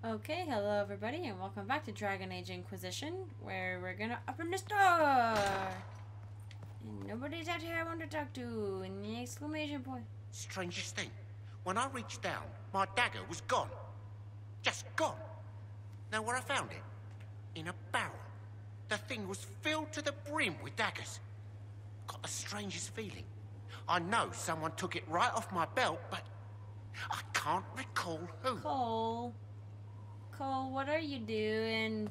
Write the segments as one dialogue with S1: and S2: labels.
S1: Okay, hello everybody, and welcome back to Dragon Age Inquisition, where we're gonna open the store! And nobody's out here I want to talk to, and the exclamation point.
S2: Strangest thing, when I reached down, my dagger was gone. Just gone. Know where I found it? In a barrel. The thing was filled to the brim with daggers. Got the strangest feeling. I know someone took it right off my belt, but I can't recall who.
S1: Cole, what are you doing?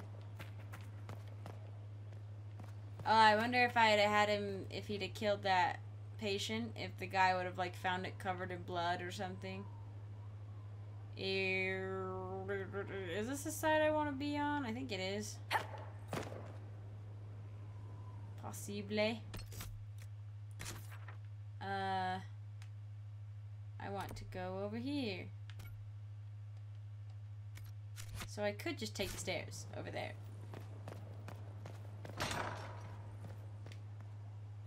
S1: Oh, I wonder if I had him, if he'd have killed that patient, if the guy would have, like, found it covered in blood or something. Is this the side I want to be on? I think it is. Possible. I want to go over here. So I could just take the stairs over there.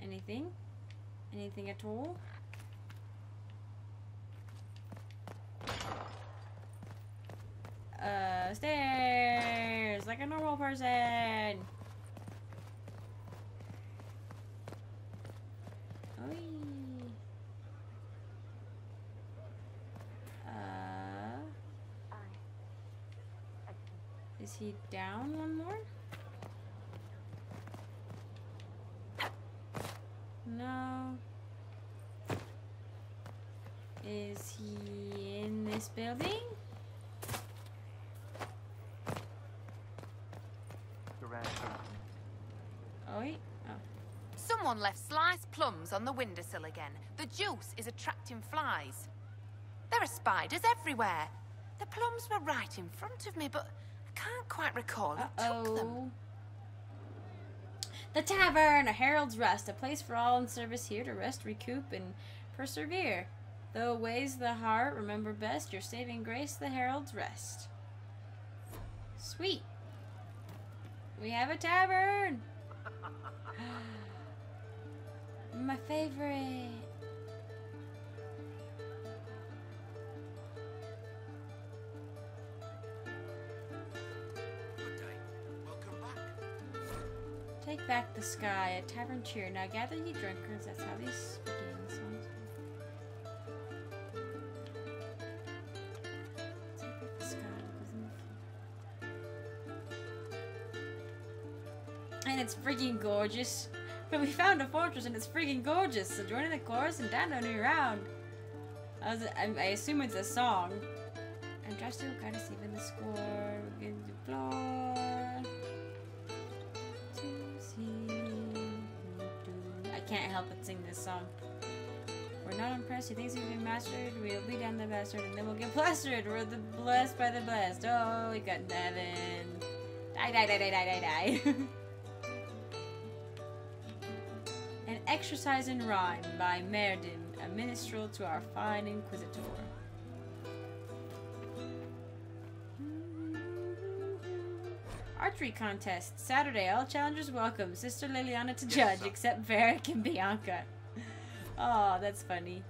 S1: Anything? Anything at all? Stairs! Like a normal person! Oy. Is he down one more? No. Is he in this building? Oi. Oh.
S3: Someone left sliced plums on the windowsill again. The juice is attracting flies. There are spiders everywhere. The plums were right in front of me, but I can't quite recall who took them.
S1: The Tavern, a herald's rest, a place for all in service here to rest, recoup, and persevere. Though ways the heart remember best, your saving grace, the herald's rest. Sweet. We have a tavern. My favorite. Take back the sky, a tavern cheer. Now gather ye drinkers. That's how these begin songs. Take back the sky. And it's freaking gorgeous. But we found a fortress and it's freaking gorgeous. So join in the chorus and down a new round. I assume it's a song. And just to kind of see in the score. We're going to floor. I can't help but sing this song. We're not impressed. He thinks he's been mastered. We'll be down the bastard and then we'll get plastered. We're the blessed by the blessed. Oh, we got Devin. Die. An exercise in rhyme by Merdin, a minstrel to our fine Inquisitor. Archery contest. Saturday. All challengers welcome. Sister Liliana to judge, except Varric and Bianca. Oh, that's funny.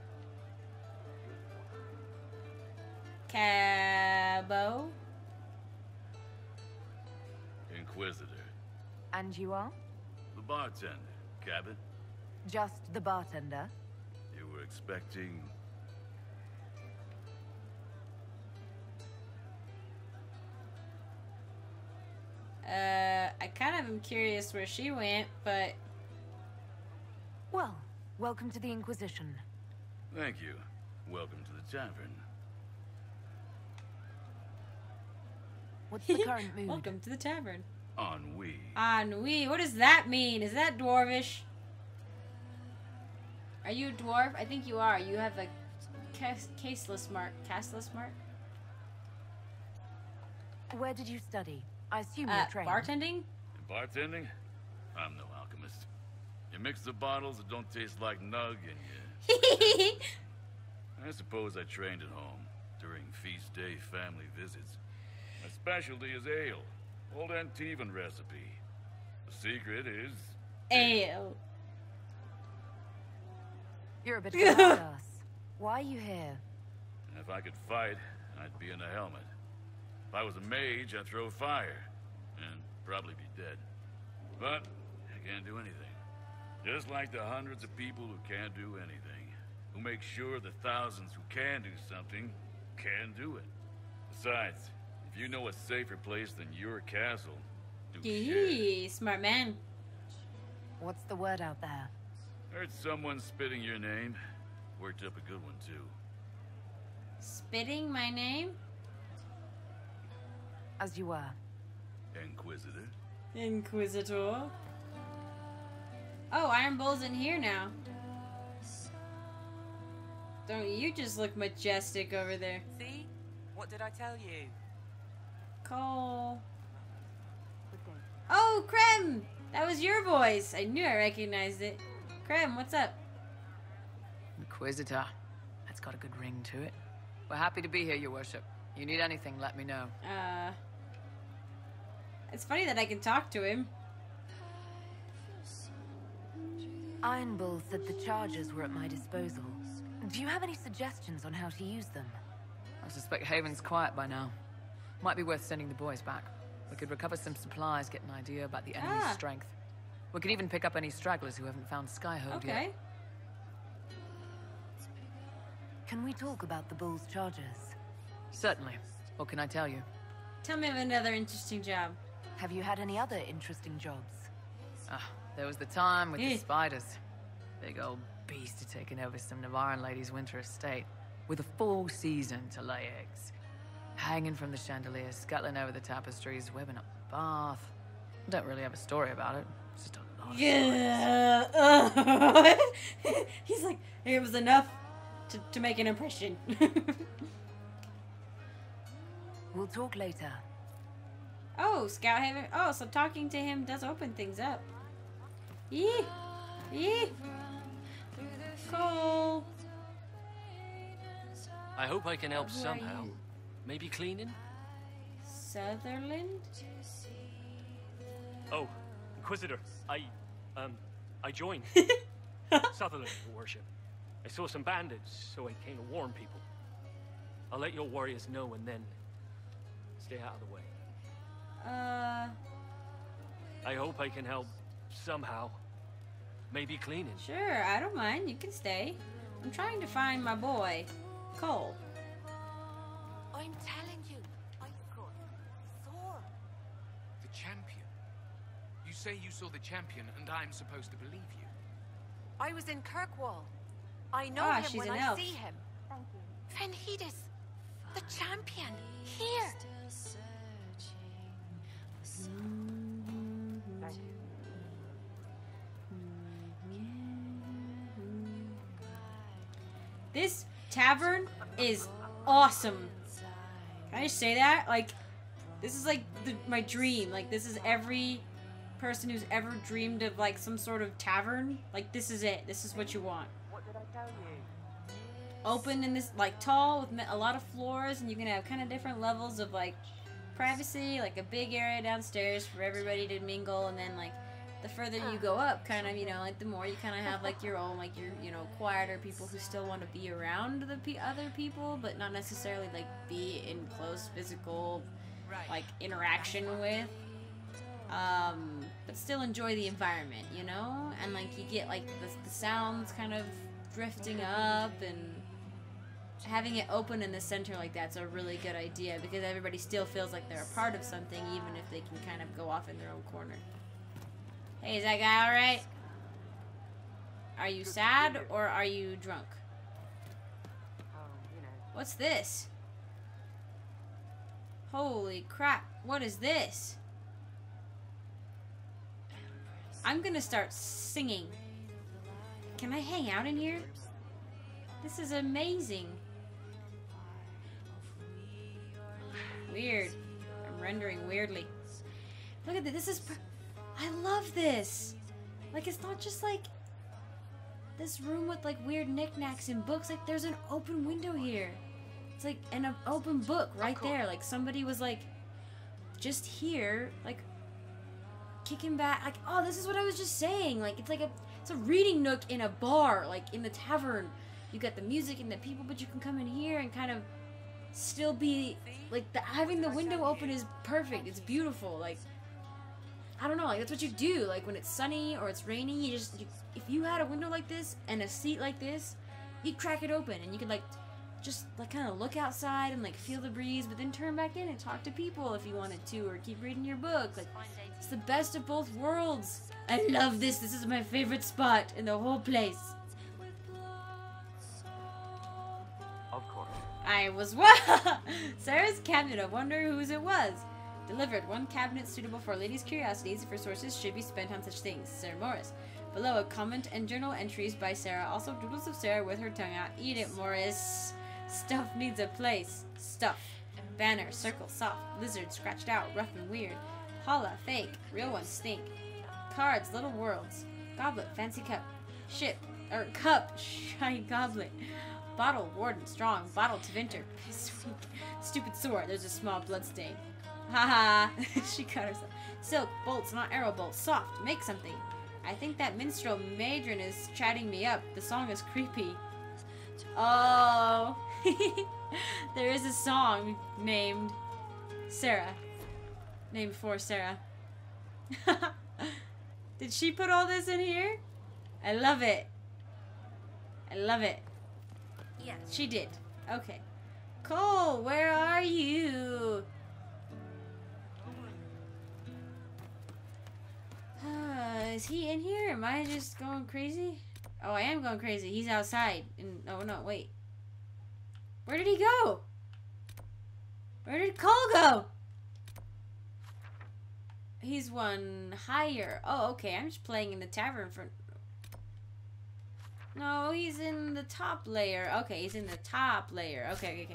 S1: Cabo.
S4: Inquisitor.
S3: And you are?
S4: The bartender. Cabin?
S3: Just the bartender?
S4: You were expecting...
S1: I kind of am curious where she went, but...
S3: Well, welcome to the Inquisition.
S4: Thank you. Welcome to the tavern.
S3: What's the current mood?
S1: Welcome to the tavern.
S4: Ennui.
S1: Ennui? What does that mean? Is that dwarvish? Are you a dwarf? I think you are. You have a casteless mark. Casteless mark?
S3: Where did you study? I assume you're trained.
S1: Bartending?
S4: In bartending? I'm no alchemist. You mix the bottles that don't taste like nug and you... I suppose I trained at home during feast day family visits. My specialty is ale. Old Tavern recipe. The secret is...
S1: Ale.
S3: You're a bit about us. Why are you here?
S4: If I could fight, I'd be in a helmet. If I was a mage, I'd throw fire. And probably be dead. But I can't do anything. Just like the hundreds of people who can't do anything. Who make sure the thousands who can do something can do it. Besides, if you know a safer place than your castle, do share.
S1: Smart man.
S3: What's the word out there?
S4: Heard someone spitting your name. Worked up a good one, too.
S1: Spitting my name?
S3: As you were.
S4: Inquisitor.
S1: Inquisitor. Oh, Iron Bull's in here now. Don't you just look majestic over there?
S5: See? What did I tell you?
S1: Cole. Oh, Krem! That was your voice. I knew I recognized it. Krem, what's up?
S6: Inquisitor. That's got a good ring to it. We're happy to be here, your worship. You need anything, let me know.
S1: It's funny that I can talk to him.
S3: Iron Bull said the charges were at my disposal. Do you have any suggestions on how to use them?
S6: I suspect Haven's quiet by now. Might be worth sending the boys back. We could recover some supplies, get an idea about the enemy's strength. We could even pick up any stragglers who haven't found Skyhold yet.
S1: Okay.
S3: Can we talk about the Bull's charges?
S6: Certainly. What can I tell you?
S1: Tell me of another interesting job.
S3: Have you had any other interesting jobs?
S6: There was the time with the spiders. Big old beast had taken over some Navaran lady's winter estate, with a full season to lay eggs. Hanging from the chandelier, scuttling over the tapestries, webbing up the bath. Don't really have a story about it. It's just a lot of
S1: Yeah. He's like, it was enough to make an impression.
S3: We'll talk later.
S1: Oh, Scout Haven. Oh, so talking to him does open things up. Yee. Yee. Cole.
S7: I hope I can help
S1: Who are
S7: somehow.
S1: you?
S7: Maybe cleaning?
S1: Sutherland?
S8: Oh, Inquisitor, I joined. Sutherland, your worship. I saw some bandits, so I came to warn people. I'll let your warriors know and then stay out of the way. I hope I can help somehow. Maybe cleaning.
S1: Sure, I don't mind. You can stay. I'm trying to find my boy, Cole.
S3: I'm telling you, I've got Thor.
S9: The champion? You say you saw the champion and I'm supposed to believe you?
S3: I was in Kirkwall. I know him
S1: she's
S3: when
S1: an
S3: I
S1: elf.
S3: see him. Fenhedis, the champion, here.
S1: This tavern is awesome. Can I just say that? Like, this is like my dream. Like, this is every person who's ever dreamed of like some sort of tavern. Like, this is it. This is what you want.
S5: What did I tell you?
S1: Open in this, like, tall with a lot of floors, and you can have kind of different levels of like privacy, like a big area downstairs for everybody to mingle, and then like the further you go up, kind of, you know, like the more you kind of have like your own, like your, you know, quieter people who still want to be around the other people, but not necessarily like be in close physical like interaction with, but still enjoy the environment, you know, and like you get like the sounds kind of drifting up, and having it open in the center like that's a really good idea because everybody still feels like they're a part of something, even if they can kind of go off in their own corner. Hey, is that guy alright? Are you sad or are you drunk?
S5: You know.
S1: What's this? Holy crap, what is this? I'm gonna start singing. Can I hang out in here? This is amazing. Weird. I'm rendering weirdly. Look at this. This is... I love this. Like, it's not just like this room with like weird knickknacks and books. Like, there's an open window here. It's like an open book right there. Like, somebody was like just here, like kicking back. Like, oh, this is what I was just saying. Like, it's like it's a reading nook in a bar, like in the tavern. You got the music and the people, but you can come in here and kind of still be like having the window open is perfect. It's beautiful. Like, I don't know, like that's what you do. Like when it's sunny or it's rainy, if you had a window like this and a seat like this, you'd crack it open and you could like just like kind of look outside and like feel the breeze, but then turn back in and talk to people if you wanted to, or keep reading your book. Like, it's the best of both worlds. I love this. This is my favorite spot in the whole place.
S8: Of course.
S1: I was Sarah's cabinet. I wonder whose it was. Delivered. One cabinet suitable for ladies' curiosities. For sources should be spent on such things. Sarah Morris. Below, a comment and journal entries by Sarah. Also, doodles of Sarah with her tongue out. Eat it, Morris. Stuff needs a place. Stuff. Banner. Circle. Soft. Lizard. Scratched out. Rough and weird. Holla. Fake. Real ones stink. Cards. Little worlds. Goblet. Fancy cup. Ship. Or cup. Shy goblet. Bottle. Warden. Strong. Bottle to Vinter. Sweet. Stupid sword. There's a small blood stain. Haha. She cut herself. Silk. Bolts. Not arrow bolts. Soft. Make something. I think that minstrel matron is chatting me up. The song is creepy. Oh. There is a song named Sarah. Named for Sarah. Did she put all this in here? I love it. I love it. Yeah, she did. Okay. Cole, where are you? Is he in here? Am I just going crazy? Oh, I am going crazy. He's outside. Oh, no, wait. Where did he go? Where did Cole go? He's one higher. Oh, okay. I'm just playing in the tavern for... No, he's in the top layer. Okay, he's in the top layer. Okay.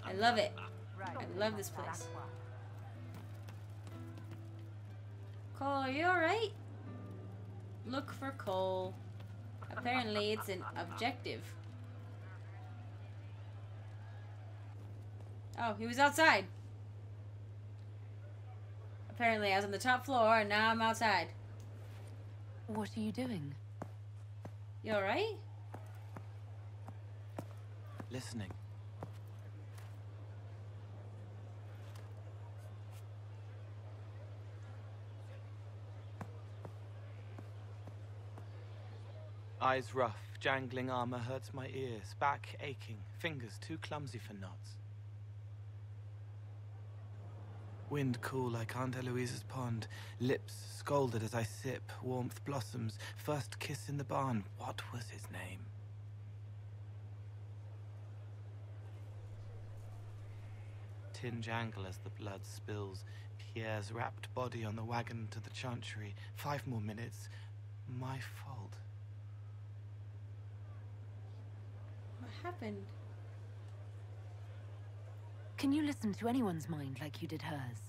S1: I love it. I love this place. Cole, are you alright? Look for Cole. Apparently it's an objective. Oh, he was outside. Apparently I was on the top floor and now I'm outside.
S6: What are you doing?
S1: You alright?
S10: Listening. Eyes rough, jangling armor hurts my ears, back aching, fingers too clumsy for knots. Wind cool like Aunt Eloise's pond, lips scalded as I sip, warmth blossoms, first kiss in the barn, what was his name? Tin jangle as the blood spills, Pierre's wrapped body on the wagon to the chantry, 5 more minutes, my fault.
S1: What happened?
S11: Can you listen to anyone's mind like you did hers?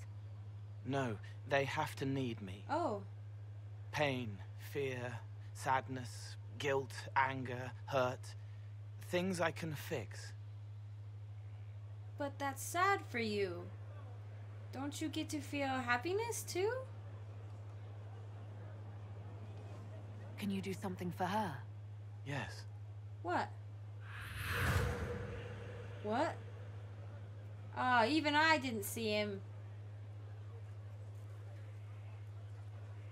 S10: No, they have to need me.
S1: Oh.
S10: Pain, fear, sadness, guilt, anger, hurt. Things I can fix.
S1: But that's sad for you. Don't you get to feel happiness too?
S11: Can you do something for her?
S10: Yes.
S1: What? What? Oh, even I didn't see him.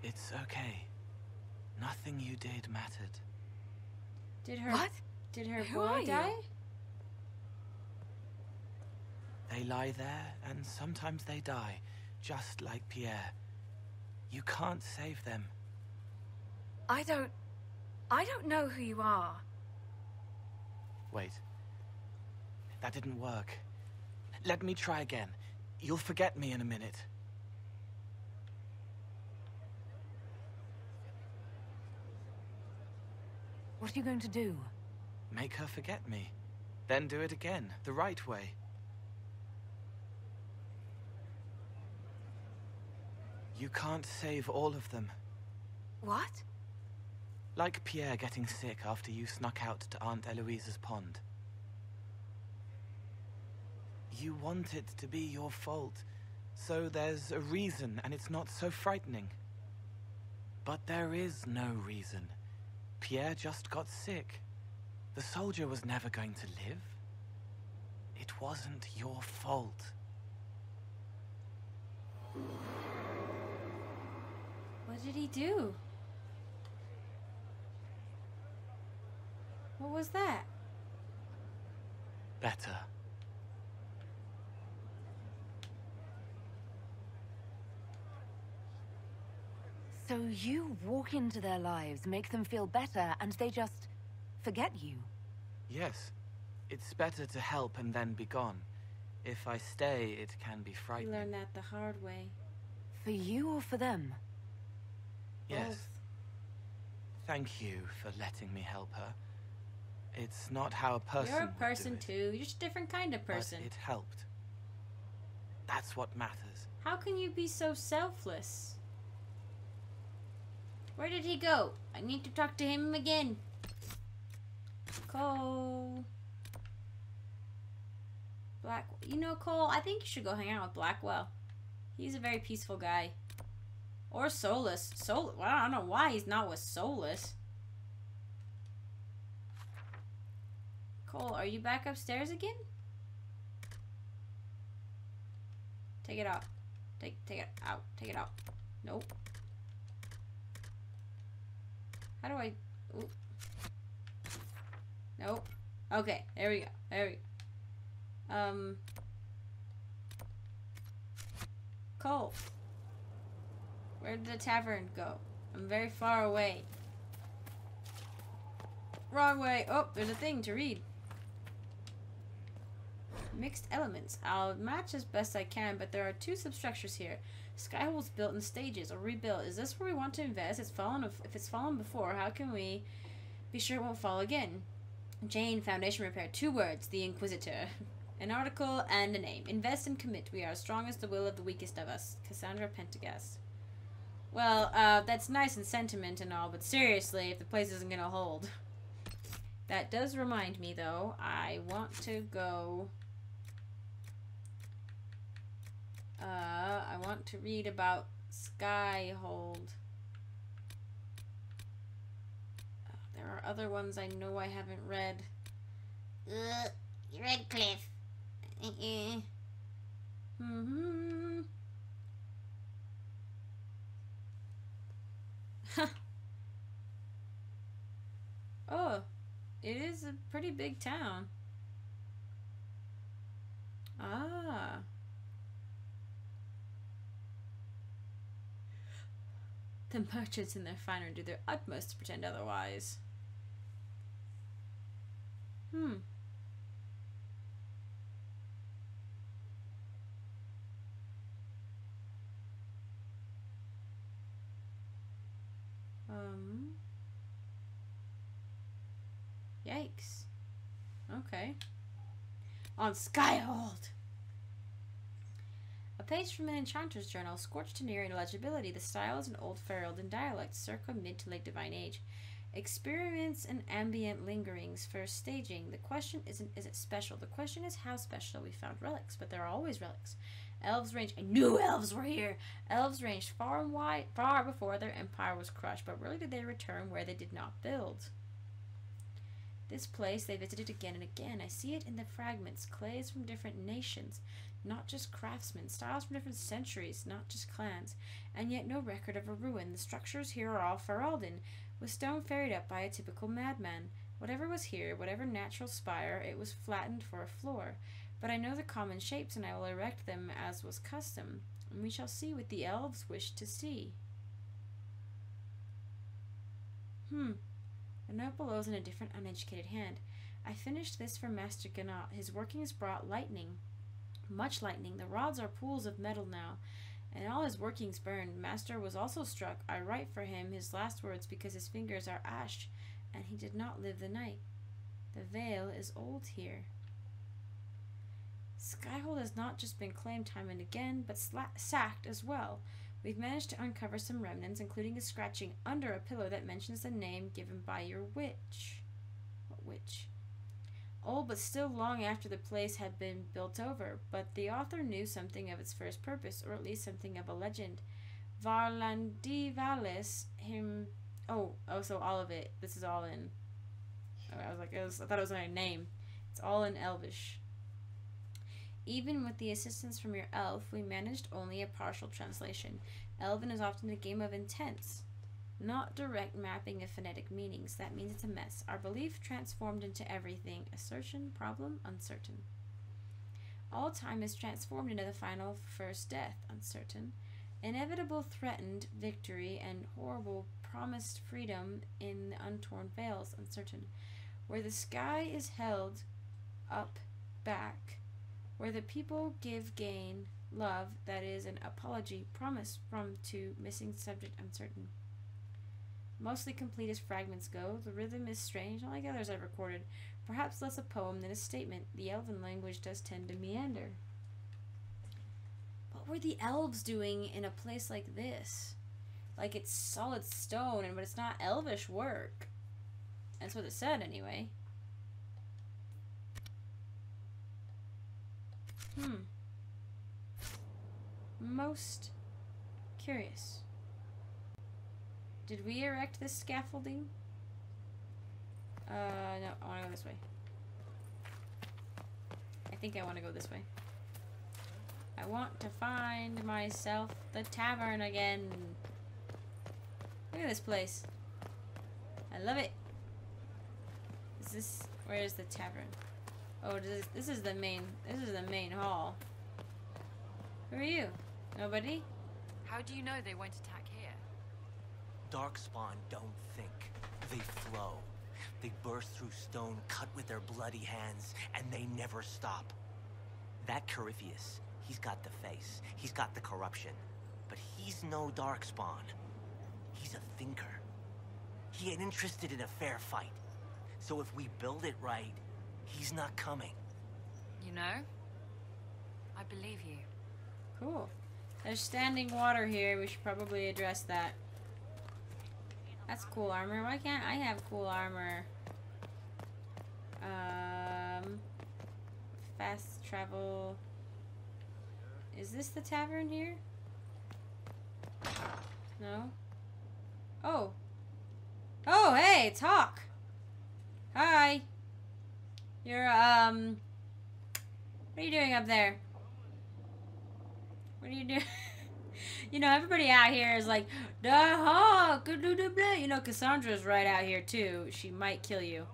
S10: It's okay. Nothing you did mattered.
S1: Did her...
S11: What?
S1: Did her
S11: Who are
S1: boy
S11: you?
S1: die?
S10: They lie there, and sometimes they die, just like Pierre. You can't save them.
S11: I don't know who you are.
S10: Wait. That didn't work. Let me try again. You'll forget me in a minute.
S11: What are you going to do?
S10: Make her forget me. Then do it again, the right way. You can't save all of them.
S11: What?
S10: Like Pierre getting sick after you snuck out to Aunt Eloise's pond. You want it to be your fault, so there's a reason and it's not so frightening. But there is no reason. Pierre just got sick. The soldier was never going to live. It wasn't your fault.
S1: What did he do? What was that?
S10: Better.
S11: So you walk into their lives, make them feel better, and they just forget you?
S10: Yes. It's better to help and then be gone. If I stay, it can be
S1: You
S10: frightening.
S1: learned that the hard way.
S11: For you or for them?
S10: Yes.
S1: Both.
S10: Thank you for letting me help her. It's not how a person
S1: You're a
S10: would
S1: person
S10: do it,
S1: too. You're just a different kind of person.
S10: but it helped. That's what matters.
S1: How can you be so selfless? Where did he go? I need to talk to him again. Cole. Black. You know, Cole, I think you should go hang out with Blackwell. He's a very peaceful guy. Or Solus. Well, I don't know why he's not with Solus. Cole, are you back upstairs again? Take it out. Take it out. Take it out. Nope. How do I... Ooh. Nope. Okay, there we go. There we go. Cole. Where did the tavern go? I'm very far away. Wrong way. Oh, there's a thing to read. Mixed elements. I'll match as best I can, but there are two substructures here. Skyhold's built in stages or rebuilt. Is this where we want to invest? If it's fallen before, how can we be sure it won't fall again? Jane, foundation repair. 2 words. The Inquisitor. An article and a name. Invest and commit. We are as strong as the will of the weakest of us. Cassandra Pentagast. Well, that's nice and sentiment and all, but seriously, if the place isn't gonna hold. That does remind me, though, I want to go... I want to read about Skyhold. There are other ones I know I haven't read. Redcliffe. Oh, it is a pretty big town. Ah. The merchants in their finery do their utmost to pretend otherwise. Yikes. Okay. On Skyhold! A page from an enchanter's journal, scorched to near illegibility. The style is an old Ferelden dialect, circa mid to late Divine Age. Experiments and ambient lingerings for staging. The question isn't, is it special? The question is how special. We found relics, but there are always relics. Elves range. I knew elves were here! Elves ranged far and wide, far before their empire was crushed, but rarely did they return where they did not build. This place they visited again and again. I see it in the fragments. Clays from different nations, not just craftsmen. Styles from different centuries, not just clans. And yet no record of a ruin. The structures here are all Ferelden, with stone ferried up by a typical madman. Whatever was here, whatever natural spire, it was flattened for a floor. But I know the common shapes, and I will erect them as was custom. And we shall see what the elves wish to see. The note below is in a different uneducated hand. I finished this for Master Ganat. His workings brought lightning. Much lightning. The rods are pools of metal now, and all his workings burned. Master was also struck. I write for him his last words because his fingers are ash, and he did not live the night. The veil is old here. Skyhold has not just been claimed time and again, but sacked as well. We've managed to uncover some remnants, including a scratching under a pillar that mentions the name given by your witch. What witch? Old, but still long after the place had been built over, but the author knew something of its first purpose, or at least something of a legend. Varlandivalis, him... Oh, so all of it. This is all in... I was like, I thought it was my name. It's all in Elvish. Even with the assistance from your elf, we managed only a partial translation. Elven is often a game of intents, not direct mapping of phonetic meanings. That means it's a mess. Our belief transformed into everything. Assertion, problem, uncertain. All time is transformed into the final first death, uncertain. Inevitable threatened victory and horrible promised freedom in the untorn veils, uncertain. Where the sky is held up, back. Where the people give gain, love, that is an apology, promise from to missing subject, uncertain. Mostly complete as fragments go. The rhythm is strange, not like others I've recorded. Perhaps less a poem than a statement. The Elven language does tend to meander. What were the elves doing in a place like this? Like, it's solid stone, but it's not Elvish work. That's what it said, anyway. Most curious. Did we erect this scaffolding? No, I want to go this way. I think I want to go this way. I want to find myself the tavern again. Look at this place. I love it. Is this, where is the tavern? Oh, this is the main hall. Who are you? Nobody?
S6: How do you know they won't attack here?
S12: Darkspawn don't think. They flow. They burst through stone cut with their bloody hands, and they never stop. That Corypheus, he's got the face. He's got the corruption. But he's no Darkspawn. He's a thinker. He ain't interested in a fair fight. So if we build it right, he's not coming.
S6: You know, I believe you.
S1: Cool. There's standing water here. We should probably address that. That's cool armor. Why can't I have cool armor? Fast travel. Is this the tavern here? No? Oh. Oh, hey, it's Hawk. Hi. You're, what are you doing up there? What are you doing? You know, everybody out here is like, the Hawk, you know, Cassandra's right out here, too. She might kill you.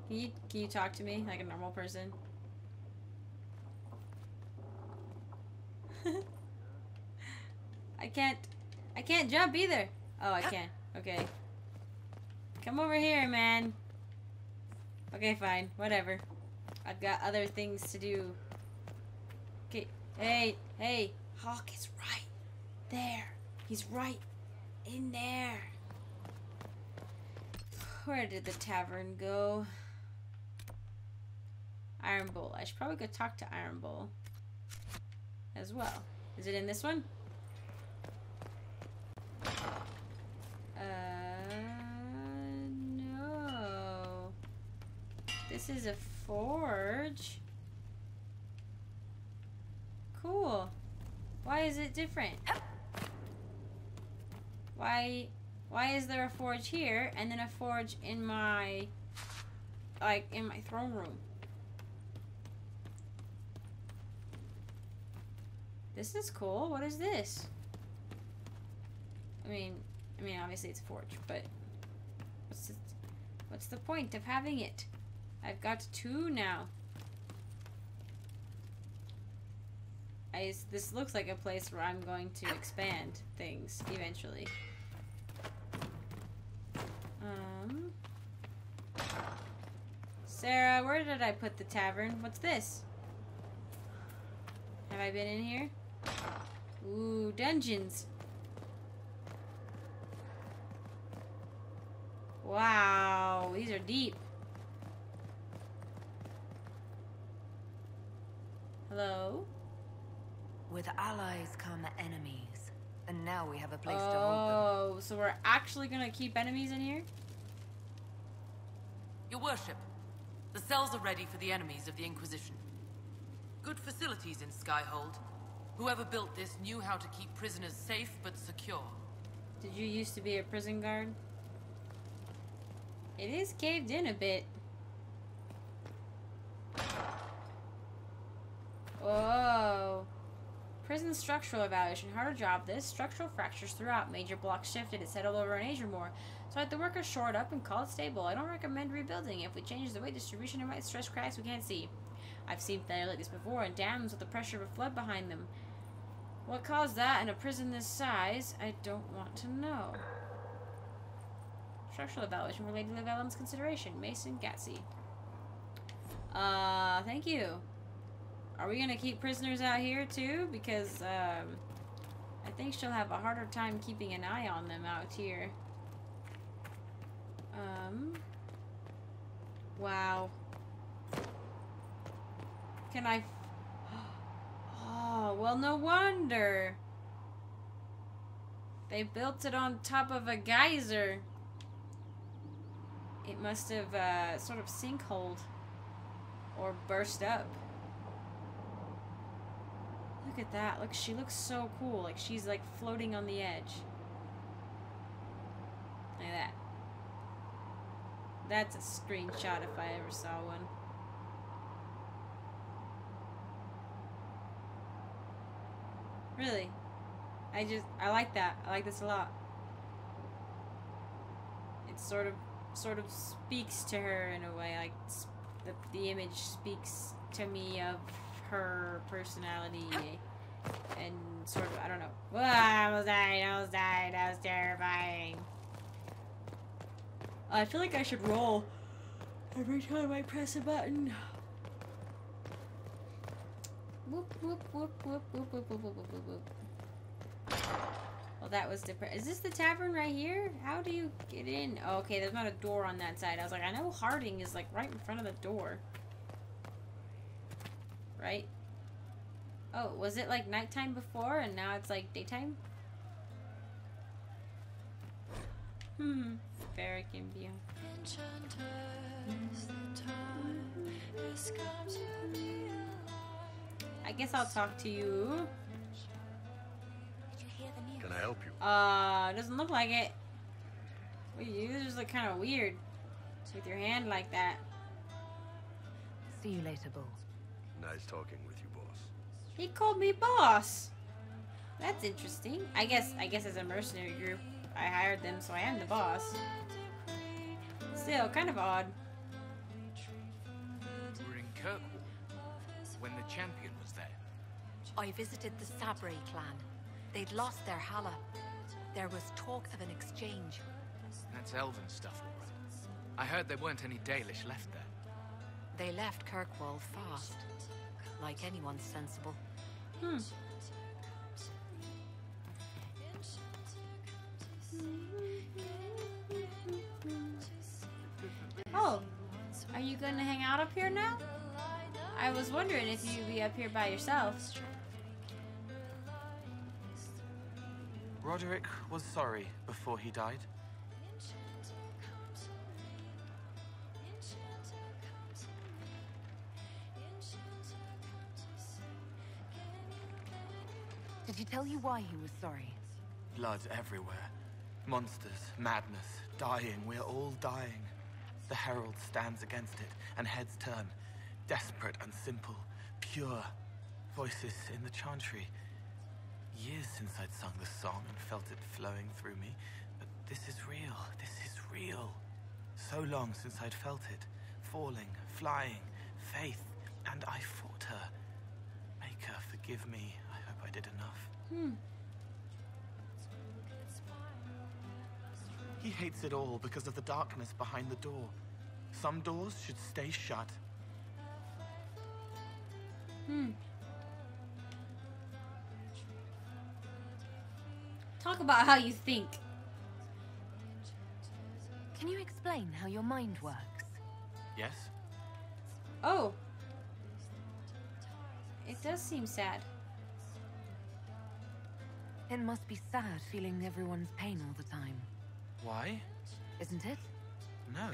S1: Can you talk to me like a normal person? I can't jump either. Oh, I can. Okay. Come over here, man. Okay, fine. Whatever. I've got other things to do. Okay. Hey. Hawk is right there. He's right in there. Where did the tavern go? Iron Bowl. I should probably go talk to Iron Bowl as well. Is it in this one? No. This is a forge. Cool. Why is it different? Why is there a forge here and then a forge in my, like, in my throne room? This is cool. What is this? I mean, obviously it's a forge, but what's the point of having it? I've got 2 now. This looks like a place where I'm going to expand things eventually. Sarah, where did I put the tavern? What's this? Have I been in here? Ooh, dungeons. Wow, these are deep. Hello?
S11: With allies come enemies. And now we have a place to hold them.
S1: Oh, so we're actually gonna keep enemies in here?
S13: Your worship, the cells are ready for the enemies of the Inquisition. Good facilities in Skyhold. Whoever built this knew how to keep prisoners safe but secure.
S1: Did you used to be a prison guard? It is caved in a bit. Whoa. Prison structural evaluation. Harder job this. Structural fractures throughout. Major blocks shifted. It settled over an age or more. So I had the workers shored up and call it stable. I don't recommend rebuilding. If we change the weight distribution, it might stress cracks we can't see. I've seen failure like this before in dams with the pressure of a flood behind them. What caused that in a prison this size? I don't want to know. Structural evaluation related to Elven's consideration. Mason Gatsy. Thank you. Are we gonna keep prisoners out here too? Because, I think she'll have a harder time keeping an eye on them out here. Wow. Can I... Oh, well, no wonder. They built it on top of a geyser. It must have, sort of sinkholed. Or burst up. Look at that. Look, she looks so cool. Like, she's, like, floating on the edge. Look at that. That's a screenshot if I ever saw one. Really. I like that. I like this a lot. It sort of speaks to her in a way. Like, the image speaks to me of her personality. And sort of, I don't know. Whoa, I almost died. That was terrifying. I feel like I should roll every time I press a button. Whoop, whoop, whoop, whoop, whoop, whoop, whoop, whoop, whoop, whoop. Well, that was different. Is this the tavern right here? How do you get in? Oh, okay, there's not a door on that side. I was like, I know Harding is like right in front of the door. Right? Oh, was it like nighttime before and now it's like daytime? Barrack and beyond. I guess I'll talk to you.
S14: Can I help you?
S1: Doesn't look like it. You just look kind of weird with your hand like that.
S11: See you later, Bull.
S14: Nice talking with you, boss.
S1: He called me boss. That's interesting. I guess as a mercenary group, I hired them, so I am the boss. Still, kind of odd.
S9: We were in Kirkwall when the champion was there.
S11: I visited the Sabri clan. They'd lost their Hala. There was talk of an exchange.
S9: That's Elven stuff, all right. I heard there weren't any Dalish left there.
S11: They left Kirkwall fast. Like anyone sensible.
S1: Oh, are you going to hang out up here now? I was wondering if you'd be up here by yourself.
S10: Roderick was sorry before he died.
S11: Did he tell you why he was sorry?
S10: Blood everywhere. Monsters, madness, dying. We're all dying. The Herald stands against it, and heads turn. Desperate and simple. Pure. Voices in the chantry. Years since I'd sung the song and felt it flowing through me. But this is real. This is real. So long since I'd felt it. Falling, flying, faith. And I fought her. Make her forgive me. I hope I did enough. He hates it all because of the darkness behind the door. Some doors should stay shut.
S1: Talk about how you think.
S11: Can you explain how your mind works?
S10: Yes?
S1: Oh. It does seem sad.
S11: It must be sad feeling everyone's pain all the time.
S10: Why?
S11: Isn't it?
S10: No.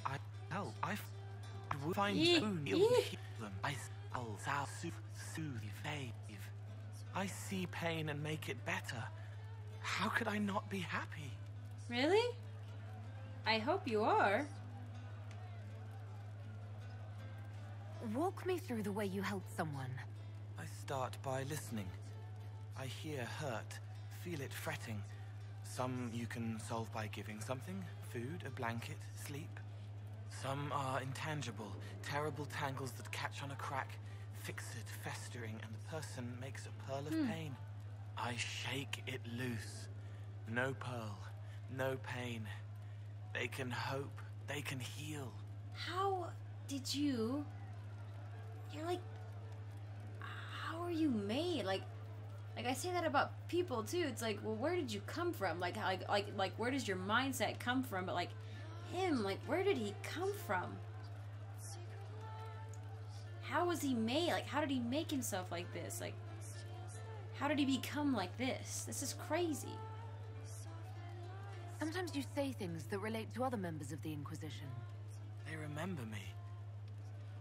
S10: I help. I will find them. I see pain and make it better. How could I not be happy?
S1: Really? I hope you are.
S11: Walk me through the way you help someone.
S10: I start by listening. I hear hurt, feel it fretting. Some you can solve by giving something, food, a blanket, sleep. Some are intangible, terrible tangles that catch on a crack, fix it, festering, and the person makes a pearl of pain. I shake it loose. No pearl, no pain. They can hope, they can heal.
S1: How did you... You're like... How are you made? Like I say that about people too. It's like, well, where did you come from? Like where does your mindset come from? But like him, like where did he come from? How was he made? Like how did he make himself like this? Like how did he become like this? This is crazy.
S11: Sometimes you say things that relate to other members of the Inquisition.
S10: They remember me.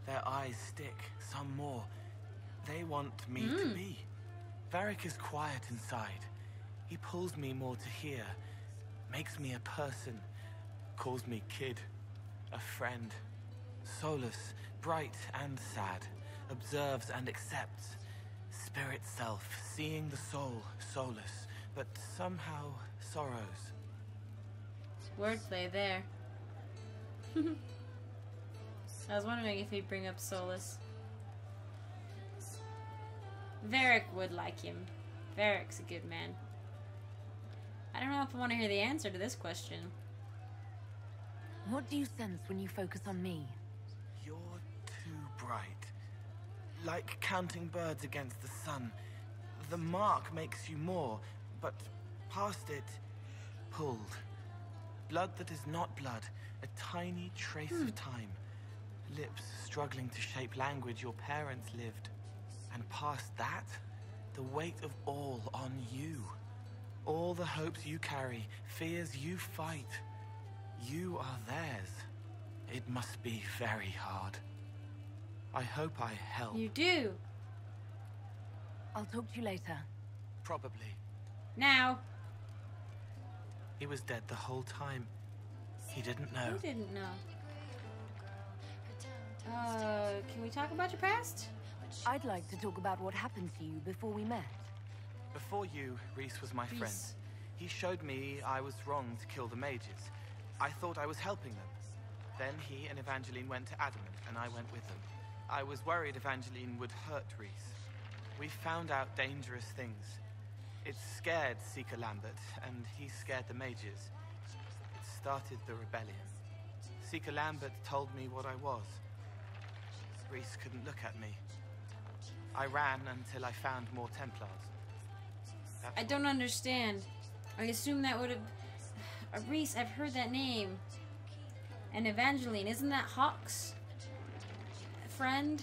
S10: Their eyes stick, some more. They want me to be. Varric is quiet inside. He pulls me more to hear, makes me a person, calls me kid, a friend. Solus, bright and sad, observes and accepts. Spirit self, seeing the soul, Solus, but somehow sorrows.
S1: Wordplay there. I was wondering if he'd bring up Solus. Varric would like him. Varric's a good man. I don't know if I want to hear the answer to this question.
S11: What do you sense when you focus on me?
S10: You're too bright. Like counting birds against the sun. The mark makes you more, but past it, pulled. Blood that is not blood, a tiny trace of time. Lips struggling to shape language your parents lived. And past that, the weight of all on you. All the hopes you carry, fears you fight. You are theirs. It must be very hard. I hope I help.
S1: You do.
S11: I'll talk to you later.
S10: Probably.
S1: Now.
S10: He was dead the whole time. He didn't know.
S1: Who didn't know? Can we talk about your past?
S11: I'd like to talk about what happened to you before we met.
S10: Before you, Rhys was my friend. He showed me I was wrong to kill the mages. I thought I was helping them. Then he and Evangeline went to Adamant, and I went with them. I was worried Evangeline would hurt Rhys. We found out dangerous things. It scared Seeker Lambert, and he scared the mages. It started the rebellion. Seeker Lambert told me what I was. Rhys couldn't look at me. I ran until I found more Templars.
S1: I don't understand. I assume that would have... Rhys, I've heard that name. And Evangeline, isn't that Hawk's friend?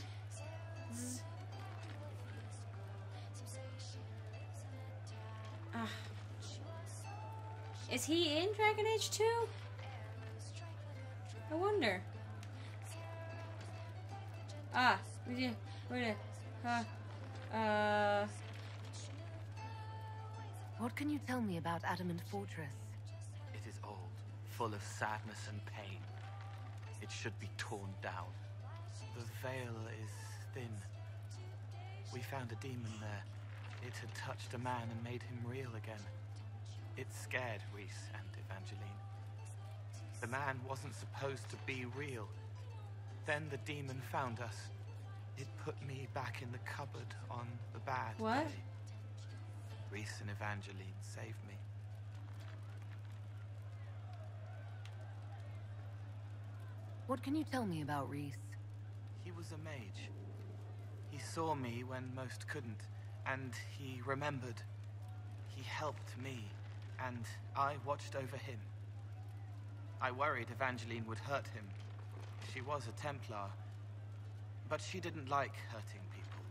S1: Is he in Dragon Age 2? I wonder.
S11: What can you tell me about Adamant Fortress?
S10: It is old, full of sadness and pain. It should be torn down. The veil is thin. We found a demon there. It had touched a man and made him real again. It scared Rhys and Evangeline. The man wasn't supposed to be real. Then the demon found us. It put me back in the cupboard on the bad day. Rhys and Evangeline saved me.
S11: What can you tell me about Rhys?
S10: He was a mage. He saw me when most couldn't, and he remembered. He helped me, and I watched over him. I worried Evangeline would hurt him. She was a Templar, but she didn't like hurting people.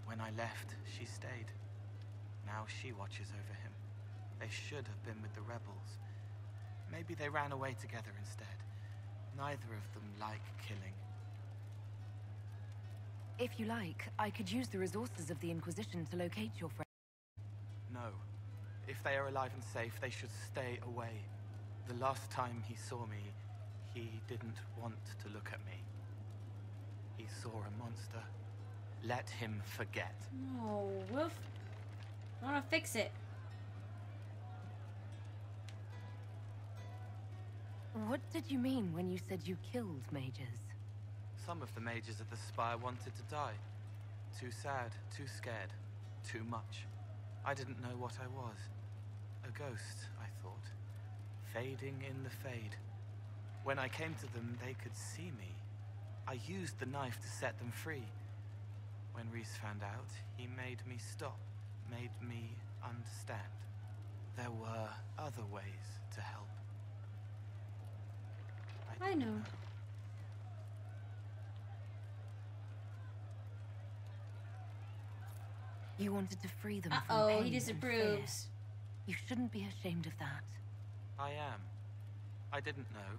S10: When I left, she stayed. Now she watches over him. They should have been with the rebels. Maybe they ran away together instead. Neither of them like killing.
S11: If you like, I could use the resources of the Inquisition to locate your friend.
S10: No. If they are alive and safe, they should stay away. The last time he saw me, he didn't want to look at me. He saw a monster. Let him forget.
S1: No, Wolf. I want to fix it.
S11: What did you mean when you said you killed mages?
S10: Some of the mages at the Spire wanted to die. Too sad, too scared, too much. I didn't know what I was. A ghost, I thought. Fading in the fade. When I came to them, they could see me. I used the knife to set them free. When Rhys found out, he made me stop, made me understand. There were other ways to help.
S1: I know.
S11: You wanted to free them from
S1: Uh-oh,
S11: pain
S1: he
S11: and
S1: disapproves.
S11: fear. You shouldn't be ashamed of that.
S10: I am. I didn't know.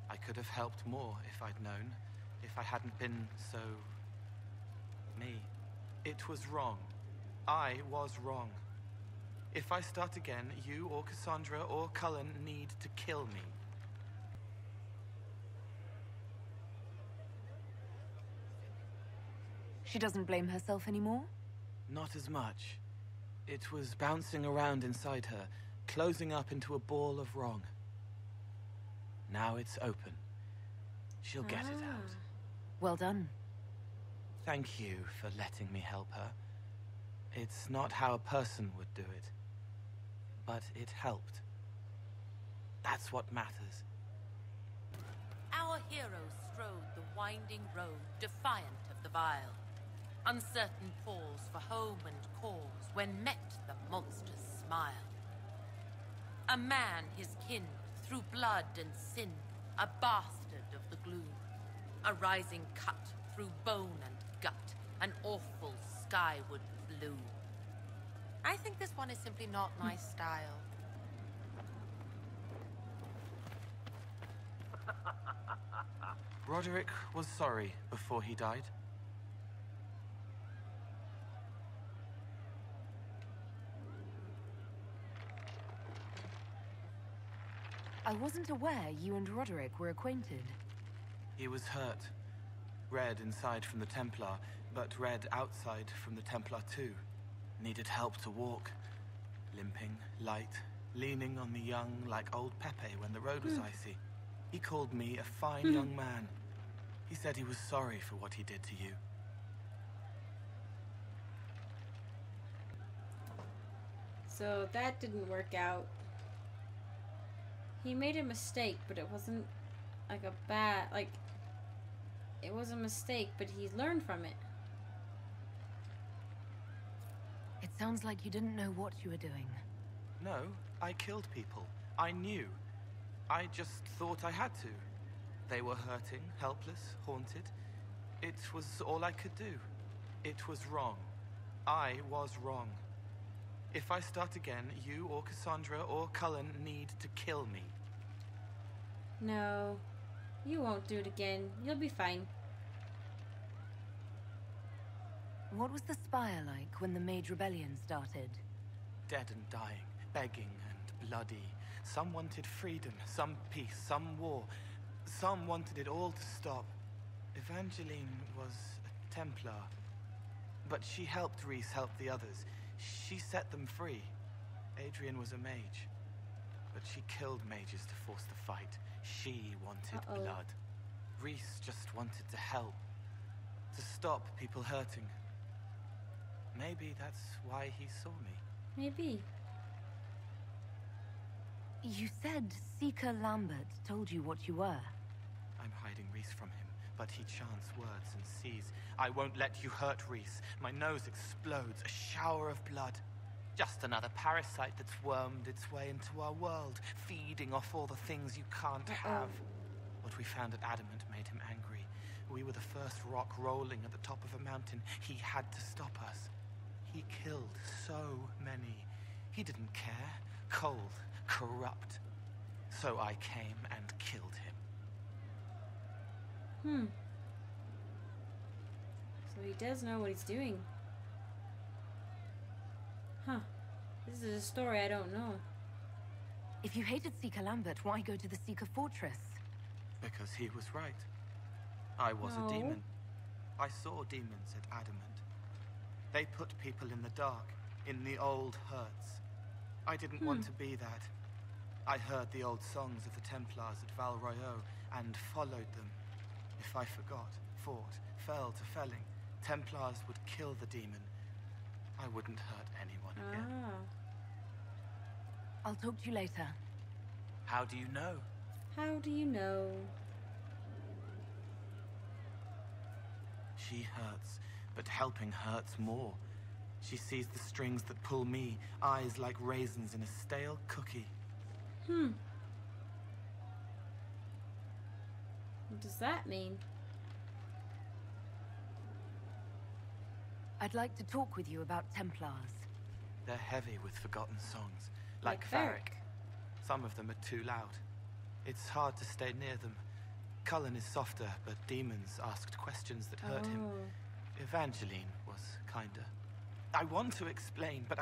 S10: I could have helped more if I'd known. If I hadn't been so... me. It was wrong. I was wrong. If I start again, you or Cassandra or Cullen need to kill me.
S11: She doesn't blame herself anymore?
S10: Not as much. It was bouncing around inside her, closing up into a ball of wrong. Now it's open. She'll get it out.
S11: Well done.
S10: Thank you for letting me help her. It's not how a person would do it, but it helped. That's what matters.
S13: Our heroes strode the winding road, defiant of the vile. Uncertain pause for home and cause when met the monster's smile. A man his kin, through blood and sin, a bastard of the gloom. A rising cut through bone and gut, an awful skyward blue. I think this one is simply not my style.
S10: Roderick was sorry before he died.
S11: I wasn't aware you and Roderick were acquainted.
S10: He was hurt. Red inside from the Templar, but red outside from the Templar too. Needed help to walk. Limping, light, leaning on the young like old Pepe when the road was icy. He called me a fine young man. He said he was sorry for what he did to you.
S1: So that didn't work out. He made a mistake, but it wasn't like a bad, like, it was a mistake, but he learned from it.
S11: It sounds like you didn't know what you were doing.
S10: No, I killed people. I knew. I just thought I had to. They were hurting, helpless, haunted. It was all I could do. It was wrong. I was wrong. If I start again, you or Cassandra or Cullen need to kill me.
S1: No, you won't do it again. You'll be fine.
S11: What was the Spire like when the Mage Rebellion started?
S10: Dead and dying, begging and bloody. Some wanted freedom, some peace, some war. Some wanted it all to stop. Evangeline was a Templar. But she helped Rhys help the others. She set them free. Adrian was a mage. But she killed mages to force the fight. She wanted blood. Rhys just wanted to help. To stop people hurting. Maybe that's why he saw me.
S1: Maybe.
S11: You said Seeker Lambert told you what you were.
S10: I'm hiding Rhys from him, but he chants words and sees. I won't let you hurt Rhys. My nose explodes, a shower of blood. Just another parasite that's wormed its way into our world, feeding off all the things you can't have. What we found at Adamant made him angry. We were the first rock rolling at the top of a mountain. He had to stop us. He killed so many. He didn't care. Cold, corrupt. So I came and killed him.
S1: So he does know what he's doing. Huh. This is a story I don't know.
S11: If you hated Seeker Lambert, why go to the Seeker Fortress?
S10: Because he was right. I was
S11: No.
S10: a demon. I saw demons at Adamant. They put people in the dark, in the old hurts. I didn't want to be that. I heard the old songs of the Templars at Val Royeaux and followed them. If I forgot, fought, fell to felling, Templars would kill the demon. I wouldn't hurt anyone again.
S11: I'll talk to you later.
S12: How do you know?
S1: How do you know?
S10: She hurts, but helping hurts more. She sees the strings that pull me, eyes like raisins in a stale cookie.
S1: What does that mean?
S11: I'd like to talk with you about Templars.
S10: They're heavy with forgotten songs, like
S1: Varric.
S10: Varric. Some of them are too loud. It's hard to stay near them. Cullen is softer, but demons asked questions that hurt him. Evangeline was kinder. I want to explain, but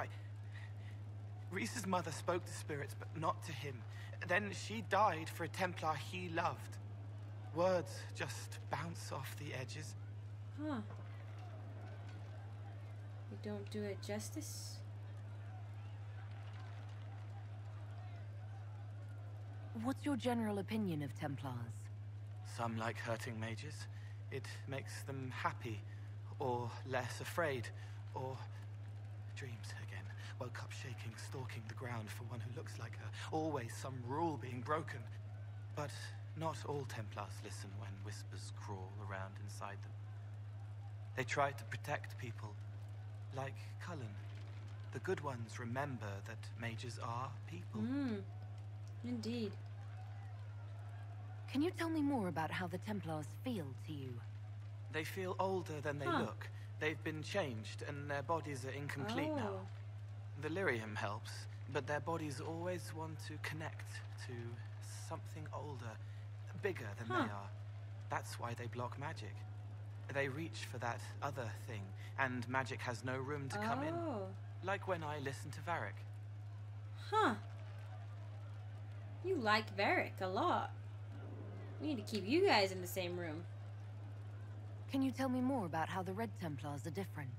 S10: Reese's mother spoke to spirits, but not to him. Then she died for a Templar he loved. Words just bounce off the edges.
S1: Huh. We don't do it justice.
S11: What's your general opinion of Templars?
S10: Some like hurting mages. It makes them happy, or less afraid, or dreams again. Woke up shaking, stalking the ground for one who looks like her. Always some rule being broken. But not all Templars listen when whispers crawl around inside them. They try to protect people, like Cullen. The good ones remember that mages are people.
S1: Indeed.
S11: Can you tell me more about how the Templars feel to you?
S10: They feel older than they look. They've been changed, and their bodies are incomplete now. The lyrium helps, but their bodies always want to connect to something older, bigger than they are. That's why they block magic. They reach for that other thing, and magic has no room to come in. Like when I listen to Varric.
S1: Huh. You like Varric a lot. We need to keep you guys in the same room.
S11: Can you tell me more about how the Red Templars are different?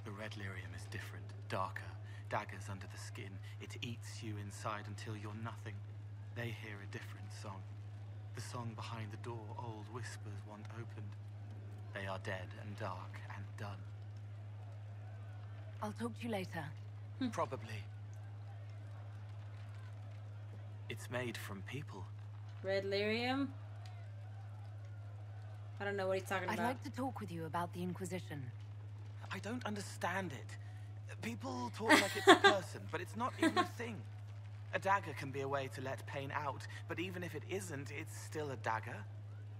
S10: The red lyrium is different, darker. Daggers under the skin. It eats you inside until you're nothing. They hear a different song. The song behind the door old whispers want opened. They are dead and dark and done.
S11: I'll talk to you later.
S10: Probably. It's made from people.
S1: Red lyrium? I don't know what he's talking
S11: I'd
S1: about.
S11: like to talk with you about the Inquisition.
S10: I don't understand it. People talk like it's a person, but it's not even a thing. A dagger can be a way to let pain out, but even if it isn't, it's still a dagger.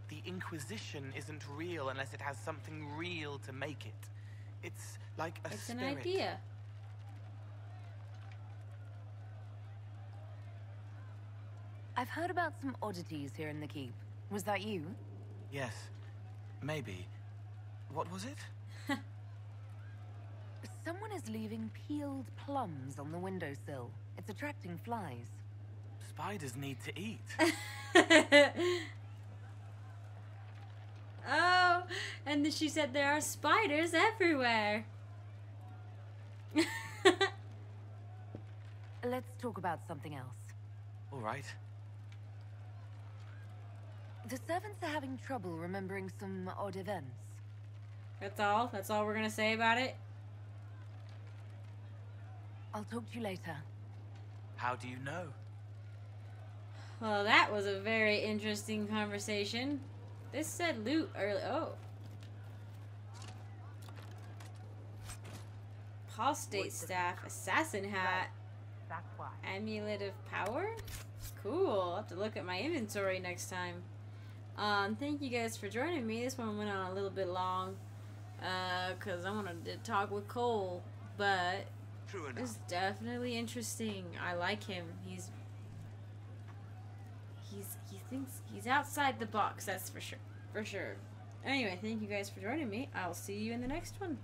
S10: The Inquisition isn't real unless it has something real to make it. It's like a
S1: It's
S10: spirit.
S1: an idea.
S11: I've heard about some oddities here in the keep. Was that you?
S10: Yes, maybe. What was it?
S11: Someone is leaving peeled plums on the windowsill. It's attracting flies.
S10: Spiders need to eat.
S1: Oh, and then she said there are spiders everywhere.
S11: Let's talk about something else.
S10: All right.
S11: The servants are having trouble remembering some odd events.
S1: That's all? That's all we're gonna say about it?
S11: I'll talk to you later.
S12: How do you know?
S1: Well, that was a very interesting conversation. This said loot early. Oh. Apostate staff, assassin hat,
S5: That's why.
S1: amulet of power. Cool. I'll have to look at my inventory next time. Thank you guys for joining me. This one went on a little bit long, cause I wanted to talk with Cole, but it's definitely interesting. I like him. He thinks he's outside the box. That's for sure. Anyway, thank you guys for joining me. I'll see you in the next one.